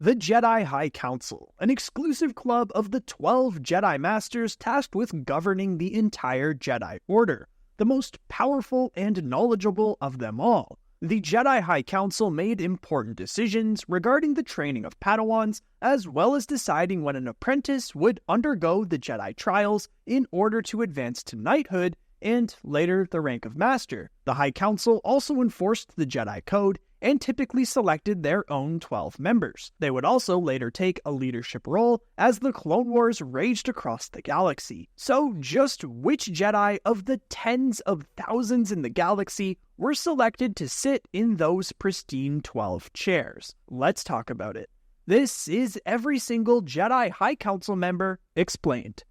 The Jedi High Council, an exclusive club of the 12 Jedi Masters tasked with governing the entire Jedi Order, the most powerful and knowledgeable of them all. The Jedi High Council made important decisions regarding the training of Padawans, as well as deciding when an apprentice would undergo the Jedi trials in order to advance to knighthood and later the rank of Master. The High Council also enforced the Jedi Code and typically selected their own 12 members. They would also later take a leadership role as the Clone Wars raged across the galaxy. So just which Jedi of the tens of thousands in the galaxy were selected to sit in those pristine 12 chairs? Let's talk about it. This is every single Jedi High Council member explained.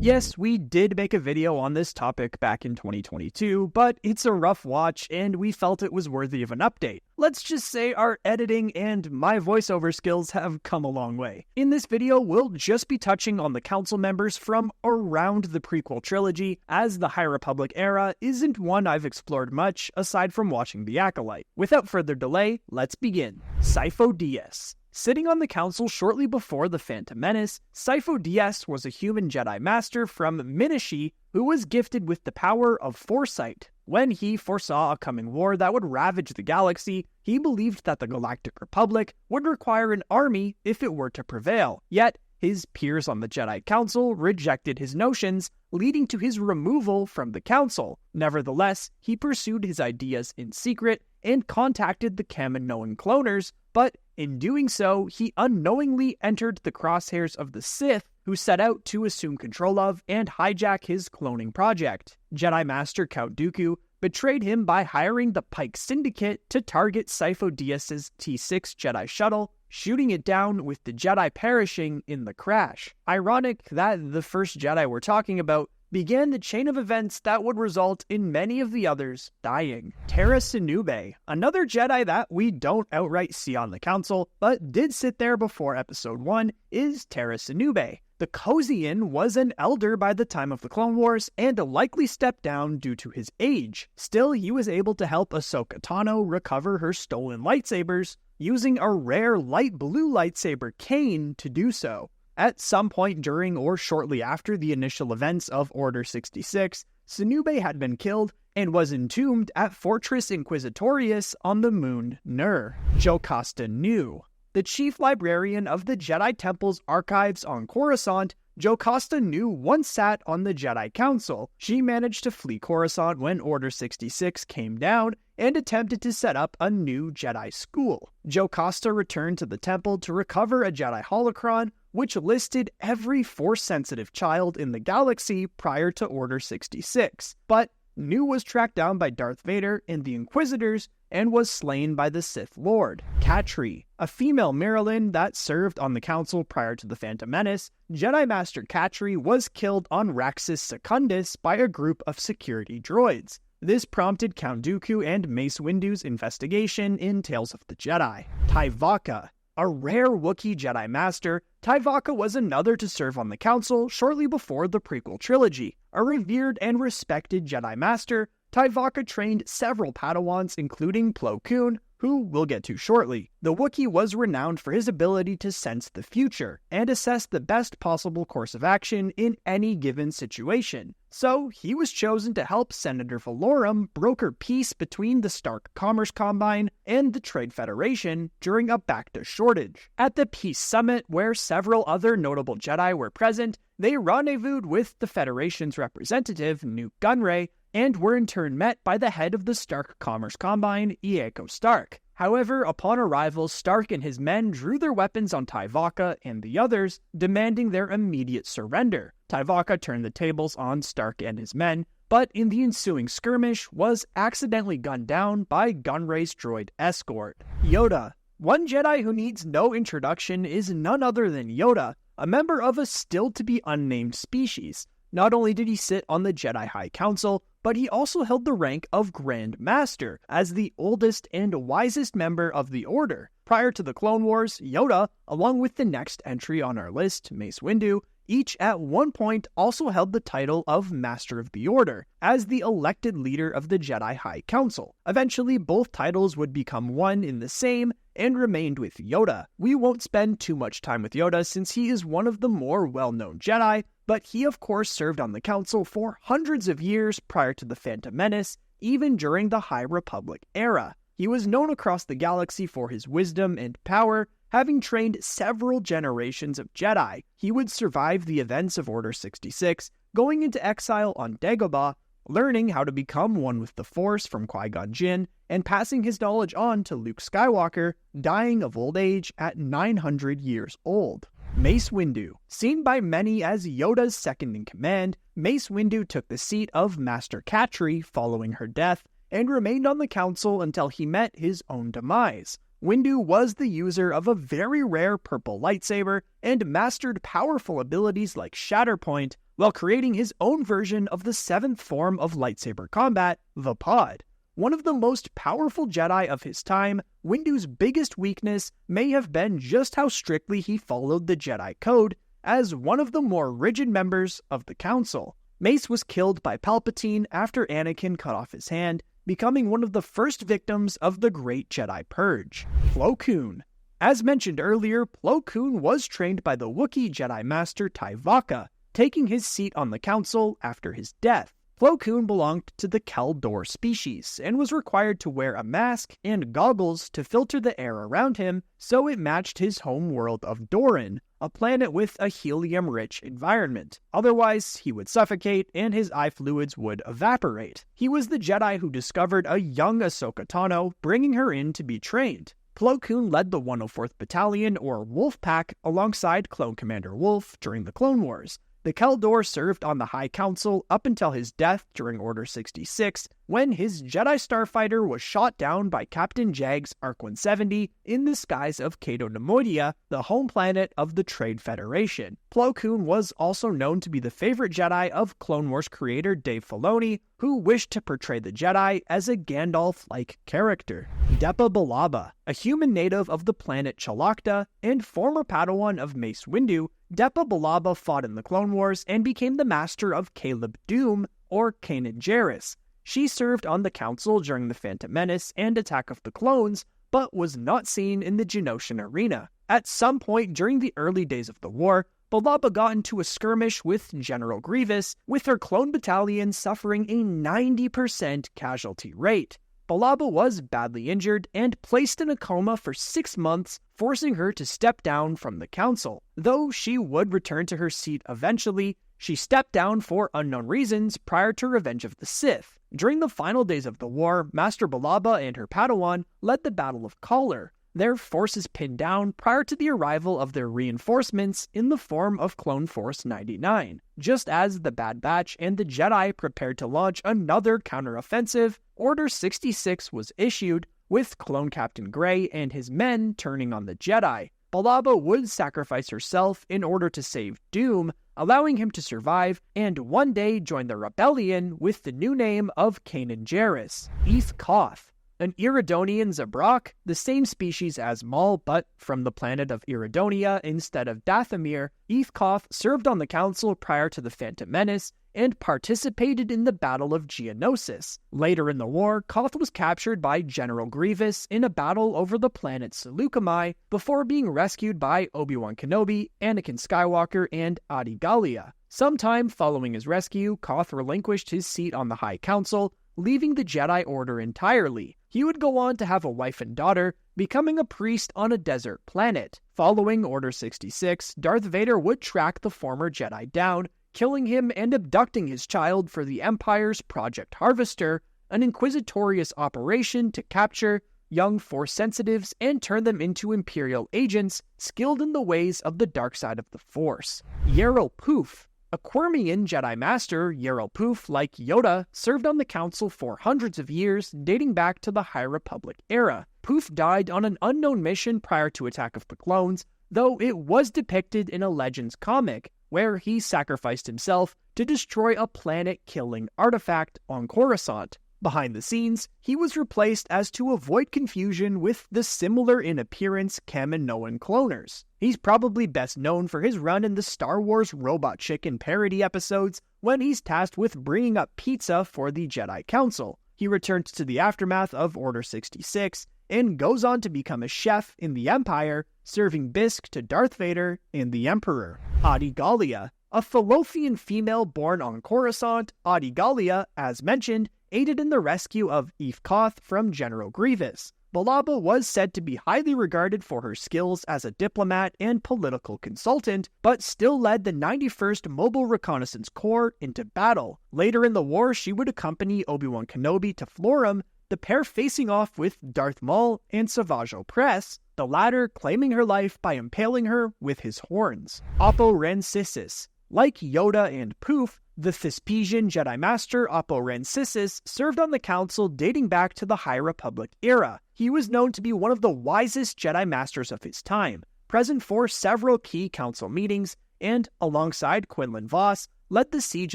Yes, we did make a video on this topic back in 2022, but it's a rough watch and we felt it was worthy of an update. Let's just say our editing and my voiceover skills have come a long way. In this video, we'll just be touching on the council members from around the prequel trilogy, as the High Republic era isn't one I've explored much aside from watching The Acolyte. Without further delay, let's begin. Sifo-Dyas. Sitting on the council shortly before the Phantom Menace, Sifo-Dyas was a human Jedi Master from Menace who was gifted with the power of foresight. When he foresaw a coming war that would ravage the galaxy, he believed that the Galactic Republic would require an army if it were to prevail. Yet, his peers on the Jedi Council rejected his notions, leading to his removal from the council. Nevertheless, he pursued his ideas in secret and contacted the Kaminoan cloners, but in doing so, he unknowingly entered the crosshairs of the Sith, who set out to assume control of and hijack his cloning project. Jedi Master Count Dooku betrayed him by hiring the Pike Syndicate to target Sifo-Dyas' T6 Jedi shuttle, shooting it down with the Jedi perishing in the crash. Ironic that the first Jedi we're talking about began the chain of events that would result in many of the others dying. Tera Sinube, another Jedi that we don't outright see on the council, but did sit there before Episode 1, is Tera Sinube. The Kozian was an elder by the time of the Clone Wars and likely stepped down due to his age. Still, he was able to help Ahsoka Tano recover her stolen lightsabers, using a rare light blue lightsaber cane to do so. At some point during or shortly after the initial events of Order 66, Sinube had been killed and was entombed at Fortress Inquisitorius on the moon Nur. Jocasta Nu. The chief librarian of the Jedi Temple's archives on Coruscant, Jocasta Nu once sat on the Jedi Council. She managed to flee Coruscant when Order 66 came down and attempted to set up a new Jedi school. Jocasta returned to the temple to recover a Jedi holocron, which listed every Force-sensitive child in the galaxy prior to Order 66. But Nu was tracked down by Darth Vader and the Inquisitors and was slain by the Sith Lord. Katri, a female Marilyn that served on the council prior to the Phantom Menace, Jedi Master Katri was killed on Raxus Secundus by a group of security droids. This prompted Count Dooku and Mace Windu's investigation in Tales of the Jedi. Tyvaka. A rare Wookiee Jedi Master, Tyvaka was another to serve on the council shortly before the prequel trilogy. A revered and respected Jedi Master, Tyvaka trained several Padawans including Plokoon, who we'll get to shortly. The Wookiee was renowned for his ability to sense the future and assess the best possible course of action in any given situation. So he was chosen to help Senator Valorum broker peace between the Stark Commerce Combine and the Trade Federation during a Bacta shortage. At the Peace Summit, where several other notable Jedi were present, they rendezvoused with the Federation's representative, Nute Gunray, and were in turn met by the head of the Stark Commerce Combine, Eako Stark. However, upon arrival, Stark and his men drew their weapons on Tyvaka and the others, demanding their immediate surrender. Tyvaka turned the tables on Stark and his men, but in the ensuing skirmish was accidentally gunned down by Gunray's droid escort. Yoda. One Jedi who needs no introduction is none other than Yoda, a member of a still-to-be-unnamed species. Not only did he sit on the Jedi High Council, but he also held the rank of Grand Master, as the oldest and wisest member of the Order. Prior to the Clone Wars, Yoda, along with the next entry on our list, Mace Windu, each at one point also held the title of Master of the Order, as the elected leader of the Jedi High Council. Eventually, both titles would become one in the same, and remained with Yoda. We won't spend too much time with Yoda since he is one of the more well-known Jedi, but he of course served on the Council for hundreds of years prior to the Phantom Menace, even during the High Republic era. He was known across the galaxy for his wisdom and power, having trained several generations of Jedi. He would survive the events of Order 66, going into exile on Dagobah, learning how to become one with the Force from Qui-Gon Jinn, and passing his knowledge on to Luke Skywalker, dying of old age at 900 years old. Mace Windu. Seen by many as Yoda's second-in-command, Mace Windu took the seat of Master Katri following her death, and remained on the Council until he met his own demise. Windu was the user of a very rare purple lightsaber, and mastered powerful abilities like Shatterpoint, while creating his own version of the seventh form of lightsaber combat, the Pod. One of the most powerful Jedi of his time, Windu's biggest weakness may have been just how strictly he followed the Jedi Code, as one of the more rigid members of the Council. Mace was killed by Palpatine after Anakin cut off his hand, becoming one of the first victims of the Great Jedi Purge. Plokoon. As mentioned earlier, Plokoon was trained by the Wookiee Jedi Master Tyvaka, taking his seat on the Council after his death. Plokoon belonged to the Kel Dor species, and was required to wear a mask and goggles to filter the air around him so it matched his home world of Doran, a planet with a helium-rich environment. Otherwise, he would suffocate and his eye fluids would evaporate. He was the Jedi who discovered a young Ahsoka Tano, bringing her in to be trained. Plokoon led the 104th Battalion, or Wolf Pack, alongside Clone Commander Wolf during the Clone Wars. The Kel Dor served on the High Council up until his death during Order 66, when his Jedi starfighter was shot down by Captain Jags ARC-170 in the skies of Cato Nemoidia, the home planet of the Trade Federation. Plo Koon was also known to be the favorite Jedi of Clone Wars creator Dave Filoni, who wished to portray the Jedi as a Gandalf-like character. Depa Billaba, a human native of the planet Chalakta and former Padawan of Mace Windu, Depa Billaba fought in the Clone Wars and became the master of Caleb Dume, or Kanan Jarrus. She served on the Council during the Phantom Menace and Attack of the Clones, but was not seen in the Genoshan arena. At some point during the early days of the war, Billaba got into a skirmish with General Grievous, with her clone battalion suffering a 90% casualty rate. Billaba was badly injured and placed in a coma for 6 months, forcing her to step down from the Council. Though she would return to her seat eventually, she stepped down for unknown reasons prior to Revenge of the Sith. During the final days of the war, Master Billaba and her Padawan led the Battle of Kaller, their forces pinned down prior to the arrival of their reinforcements in the form of Clone Force 99. Just as the Bad Batch and the Jedi prepared to launch another counteroffensive, Order 66 was issued, with Clone Captain Grey and his men turning on the Jedi. Billaba would sacrifice herself in order to save Doom, allowing him to survive, and one day join the rebellion with the new name of Kanan Jarrus. Eth Koth, an Iridonian Zabrak, the same species as Maul but from the planet of Iridonia instead of Dathomir, Eth Koth served on the Council prior to the Phantom Menace and participated in the Battle of Geonosis. Later in the war, Koth was captured by General Grievous in a battle over the planet Seleucami before being rescued by Obi-Wan Kenobi, Anakin Skywalker, and Adi Gallia. Sometime following his rescue, Koth relinquished his seat on the High Council, leaving the Jedi Order entirely. He would go on to have a wife and daughter, becoming a priest on a desert planet. Following Order 66, Darth Vader would track the former Jedi down, killing him and abducting his child for the Empire's Project Harvester, an inquisitorious operation to capture young Force sensitives and turn them into Imperial agents skilled in the ways of the dark side of the Force. Yarael Poof, a Quirmian Jedi Master, Yarael Poof, like Yoda, served on the Council for hundreds of years, dating back to the High Republic era. Poof died on an unknown mission prior to Attack of the Clones, though it was depicted in a Legends comic, where he sacrificed himself to destroy a planet-killing artifact on Coruscant. Behind the scenes, he was replaced as to avoid confusion with the similar in appearance Kaminoan cloners. He's probably best known for his run in the Star Wars Robot Chicken parody episodes when he's tasked with bringing up pizza for the Jedi Council. He returns to the aftermath of Order 66 and goes on to become a chef in the Empire, serving bisque to Darth Vader and the Emperor. Adi Gallia. A Tholothean female born on Coruscant, Adi Gallia, as mentioned, aided in the rescue of Eve Koth from General Grievous. Balaba was said to be highly regarded for her skills as a diplomat and political consultant, but still led the 91st Mobile Reconnaissance Corps into battle. Later in the war, she would accompany Obi-Wan Kenobi to Florum, the pair facing off with Darth Maul and Savage Opress, the latter claiming her life by impaling her with his horns. Oppo Rancisis. Like Yoda and Poof, the Thespesian Jedi Master Oppo Rancisis served on the Council dating back to the High Republic era. He was known to be one of the wisest Jedi Masters of his time, present for several key Council meetings, and, alongside Quinlan Vos, led the siege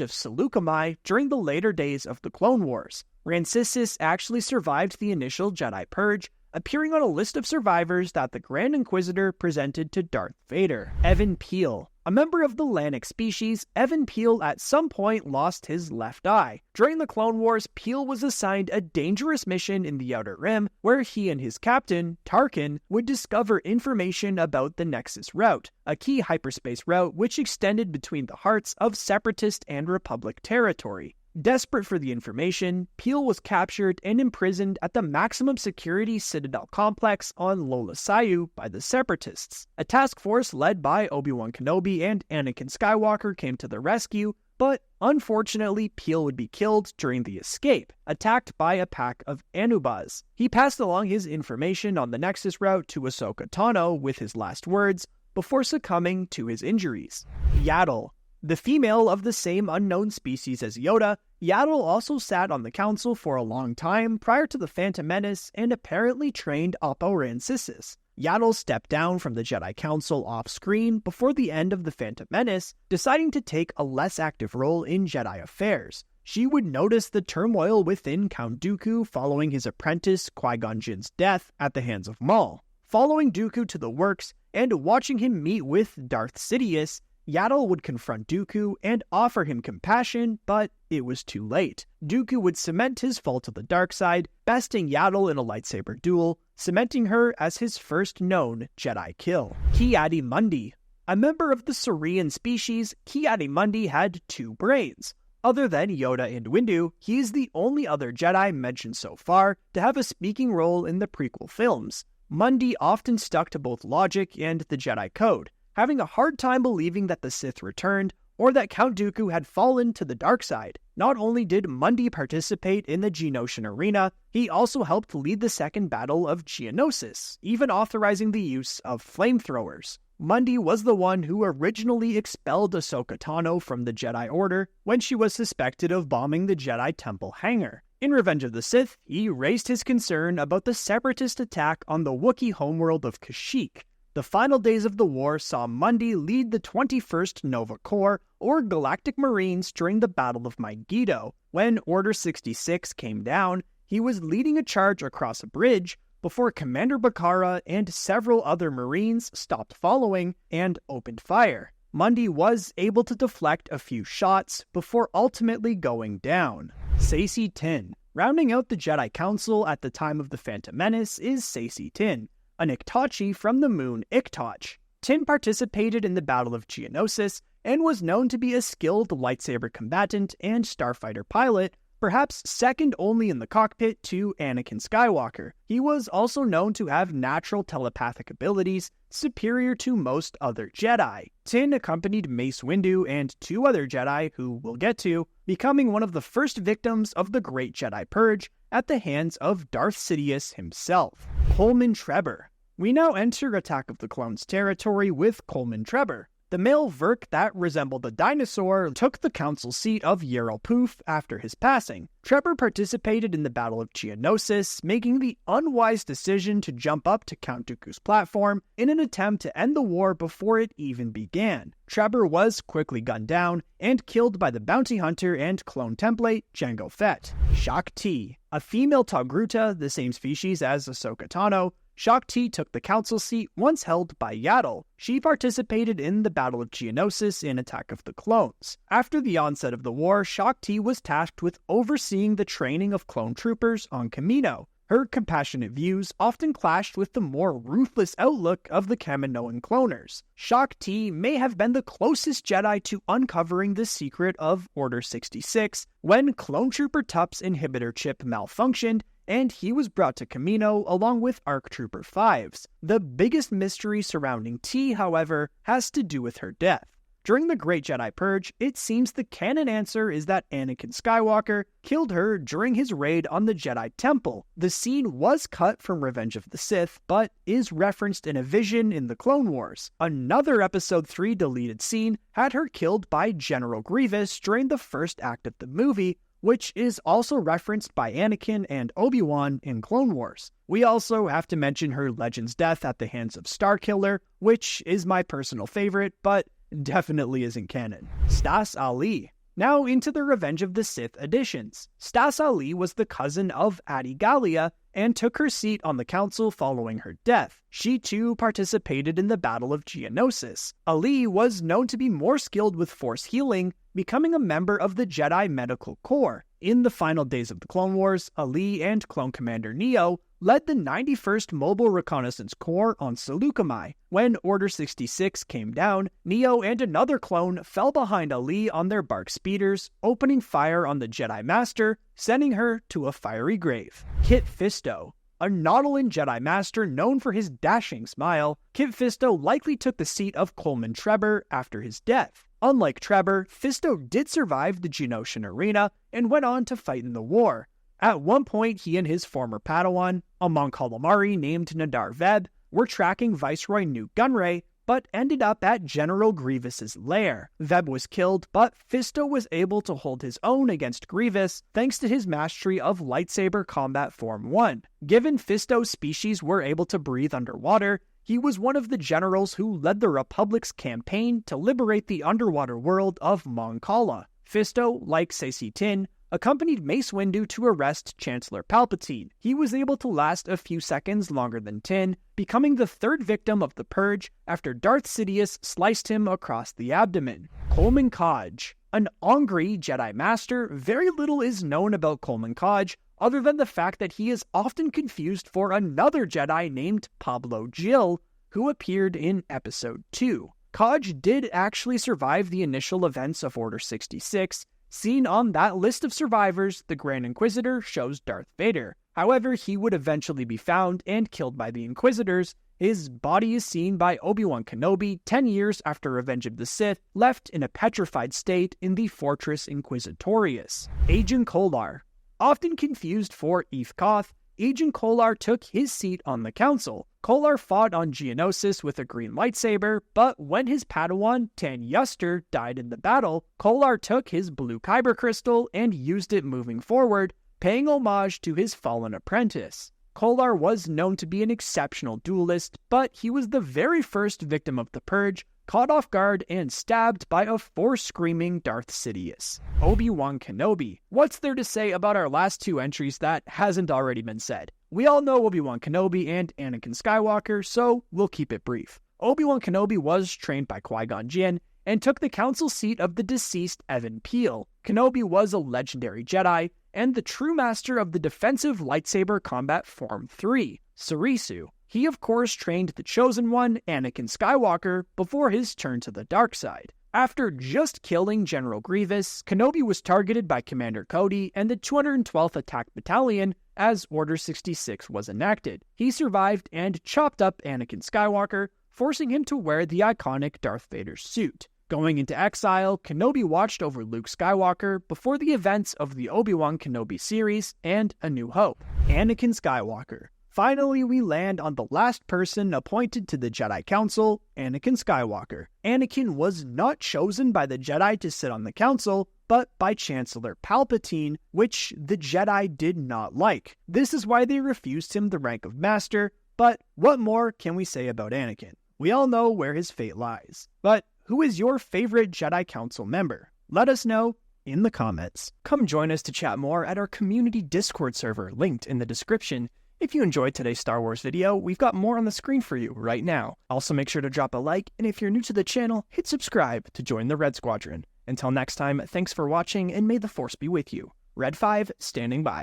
of Seleucami during the later days of the Clone Wars. Rancisis actually survived the initial Jedi Purge, appearing on a list of survivors that the Grand Inquisitor presented to Darth Vader. Evan Peel. A member of the Lannic species, Evan Peel at some point lost his left eye. During the Clone Wars, Peel was assigned a dangerous mission in the Outer Rim, where he and his captain, Tarkin, would discover information about the Nexus route, a key hyperspace route which extended between the hearts of Separatist and Republic territory. Desperate for the information, Peel was captured and imprisoned at the maximum security Citadel complex on Lola Sayu by the Separatists. A task force led by Obi-Wan Kenobi and Anakin Skywalker came to the rescue, but unfortunately Peel would be killed during the escape, attacked by a pack of Anubas. He passed along his information on the Nexus route to Ahsoka Tano with his last words, before succumbing to his injuries. Yaddle. The female of the same unknown species as Yoda, Yaddle also sat on the Council for a long time prior to the Phantom Menace and apparently trained Oppo Rancisis. Yaddle stepped down from the Jedi Council off-screen before the end of the Phantom Menace, deciding to take a less active role in Jedi affairs. She would notice the turmoil within Count Dooku following his apprentice Qui-Gon Jinn's death at the hands of Maul. Following Dooku to the works and watching him meet with Darth Sidious, Yaddle would confront Dooku and offer him compassion, but it was too late. Dooku would cement his fall to the dark side, besting Yaddle in a lightsaber duel, cementing her as his first known Jedi kill. Ki-Adi-Mundi. A member of the Saurian species, Ki-Adi-Mundi had two brains. Other than Yoda and Windu, he is the only other Jedi mentioned so far to have a speaking role in the prequel films. Mundi often stuck to both logic and the Jedi Code, having a hard time believing that the Sith returned or that Count Dooku had fallen to the dark side. Not only did Mundi participate in the Geonosian arena, he also helped lead the Second Battle of Geonosis, even authorizing the use of flamethrowers. Mundi was the one who originally expelled Ahsoka Tano from the Jedi Order when she was suspected of bombing the Jedi Temple hangar. In Revenge of the Sith, he raised his concern about the Separatist attack on the Wookiee homeworld of Kashyyyk. The final days of the war saw Mundi lead the 21st Nova Corps, or Galactic Marines, during the Battle of Megiddo. When Order 66 came down, he was leading a charge across a bridge before Commander Bakara and several other Marines stopped following and opened fire. Mundi was able to deflect a few shots before ultimately going down. Saesee Tiin. Rounding out the Jedi Council at the time of the Phantom Menace is Saesee Tiin, an Iktachi from the moon Iktoch. Tiin participated in the Battle of Geonosis and was known to be a skilled lightsaber combatant and starfighter pilot, perhaps second only in the cockpit to Anakin Skywalker. He was also known to have natural telepathic abilities superior to most other Jedi. Tiin accompanied Mace Windu and two other Jedi, who we'll get to, becoming one of the first victims of the Great Jedi Purge at the hands of Darth Sidious himself. Coleman Trebor. We now enter Attack of the Clones territory with Coleman Trebor, The male Verk that resembled a dinosaur took the council seat of Yarael Poof after his passing. Trevor participated in the Battle of Geonosis, making the unwise decision to jump up to Count Dooku's platform in an attempt to end the war before it even began. Trevor was quickly gunned down and killed by the bounty hunter and clone template Jango Fett. Shaak Ti, a female Togruta, the same species as Ahsoka Tano, Shaak Ti took the council seat once held by Yaddle. She participated in the Battle of Geonosis in Attack of the Clones. After the onset of the war, Shaak Ti was tasked with overseeing the training of clone troopers on Kamino. Her compassionate views often clashed with the more ruthless outlook of the Kaminoan cloners. Shaak Ti may have been the closest Jedi to uncovering the secret of Order 66 when Clone Trooper Tup's inhibitor chip malfunctioned and he was brought to Kamino along with ARC Trooper 5s. The biggest mystery surrounding Ti, however, has to do with her death. During the Great Jedi Purge, it seems the canon answer is that Anakin Skywalker killed her during his raid on the Jedi Temple. The scene was cut from Revenge of the Sith, but is referenced in a vision in the Clone Wars. Another Episode 3 deleted scene had her killed by General Grievous during the first act of the movie, which is also referenced by Anakin and Obi-Wan in Clone Wars. We also have to mention her Legend's death at the hands of Starkiller, which is my personal favorite, but definitely isn't canon. Stas Ali. Now into the Revenge of the Sith editions. Stas Ali was the cousin of Adi Gallia and took her seat on the council following her death. She too participated in the Battle of Geonosis. Ali was known to be more skilled with Force healing, becoming a member of the Jedi Medical Corps. In the final days of the Clone Wars, Ali and Clone Commander Neo led the 91st Mobile Reconnaissance Corps on Seleucami. When Order 66 came down, Neo and another clone fell behind Ali on their bark speeders, opening fire on the Jedi Master, sending her to a fiery grave. Kit Fisto. A Nautolan Jedi Master known for his dashing smile, Kit Fisto likely took the seat of Coleman Trebor after his death. Unlike Trebor, Fisto did survive the Geonosian arena and went on to fight in the war. At one point, he and his former Padawan, a Mon Calamari named Nadar Veb, were tracking Viceroy Newt Gunray, but ended up at General Grievous's lair. Veb was killed, but Fisto was able to hold his own against Grievous thanks to his mastery of Lightsaber Combat Form 1. Given Fisto's species were able to breathe underwater, he was one of the generals who led the Republic's campaign to liberate the underwater world of Mon Cala. Fisto, like Saesee Tiin, accompanied Mace Windu to arrest Chancellor Palpatine. He was able to last a few seconds longer than Tiin, becoming the third victim of the Purge after Darth Sidious sliced him across the abdomen. Coleman Kaj. An Ongri Jedi Master, very little is known about Coleman Kaj, other than the fact that he is often confused for another Jedi named Pablo Gil, who appeared in Episode 2. Kaj did actually survive the initial events of Order 66. Seen on that list of survivors, the Grand Inquisitor shows Darth Vader. However, he would eventually be found and killed by the Inquisitors. His body is seen by Obi-Wan Kenobi 10 years after Revenge of the Sith, left in a petrified state in the Fortress Inquisitorius. Ajan Kolar. Often confused for Eve Koth, Ajan Kolar took his seat on the council. Kolar fought on Geonosis with a green lightsaber, but when his Padawan, Tan Yuster, died in the battle, Kolar took his blue Kyber crystal and used it moving forward, paying homage to his fallen apprentice. Kolar was known to be an exceptional duelist, but he was the very first victim of the Purge, caught off guard and stabbed by a Force-screaming Darth Sidious. Obi-Wan Kenobi. What's there to say about our last two entries that hasn't already been said? We all know Obi-Wan Kenobi and Anakin Skywalker, so we'll keep it brief. Obi-Wan Kenobi was trained by Qui-Gon Jinn and took the council seat of the deceased Evan Peel. Kenobi was a legendary Jedi and the true master of the defensive lightsaber combat Form 3, Sarisu. He of course trained the Chosen One, Anakin Skywalker, before his turn to the dark side. After just killing General Grievous, Kenobi was targeted by Commander Cody and the 212th Attack Battalion as Order 66 was enacted. He survived and chopped up Anakin Skywalker, forcing him to wear the iconic Darth Vader suit. Going into exile, Kenobi watched over Luke Skywalker before the events of the Obi-Wan Kenobi series and A New Hope. Anakin Skywalker. Finally, we land on the last person appointed to the Jedi Council, Anakin Skywalker. Anakin was not chosen by the Jedi to sit on the council, but by Chancellor Palpatine, which the Jedi did not like. This is why they refused him the rank of Master, but what more can we say about Anakin? We all know where his fate lies. But who is your favorite Jedi Council member? Let us know in the comments. Come join us to chat more at our community Discord server, linked in the description. If you enjoyed today's Star Wars video, we've got more on the screen for you right now. Also make sure to drop a like, and if you're new to the channel, hit subscribe to join the Red Squadron. Until next time, thanks for watching, and may the Force be with you. Red 5, standing by.